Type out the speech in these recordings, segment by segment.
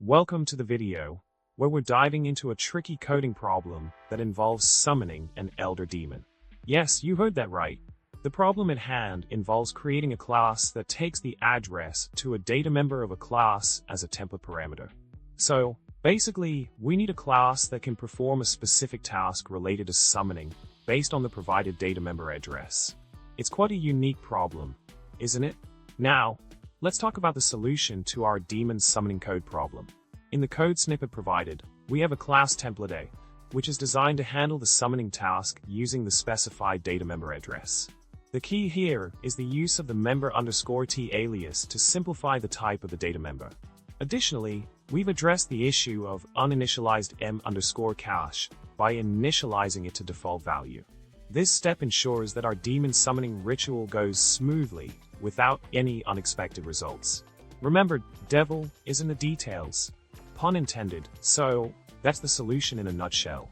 Welcome to the video, where we're diving into a tricky coding problem that involves summoning an elder demon. Yes, you heard that right. The problem at hand involves creating a class that takes the address to a data member of a class as a template parameter. So, basically, we need a class that can perform a specific task related to summoning based on the provided data member address. It's quite a unique problem, isn't it? Now, let's talk about the solution to our demon summoning code problem. In the code snippet provided, we have a class template A, which is designed to handle the summoning task using the specified data member address. The key here is the use of the member_t alias to simplify the type of the data member. Additionally, we've addressed the issue of uninitialized m_cache by initializing it to default value. This step ensures that our demon summoning ritual goes smoothly without any unexpected results. Remember, devil is in the details. Pun intended, so that's the solution in a nutshell.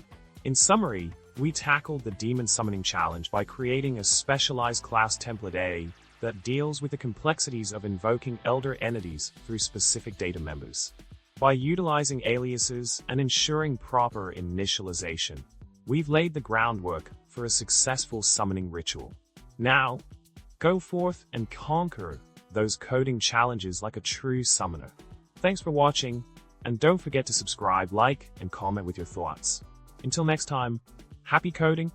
In summary, we tackled the demon summoning challenge by creating a specialized class template A that deals with the complexities of invoking elder entities through specific data members. By utilizing aliases and ensuring proper initialization, we've laid the groundwork for a successful summoning ritual. Now, go forth and conquer those coding challenges like a true summoner. Thanks for watching, and don't forget to subscribe, like, and comment with your thoughts. Until next time, happy coding!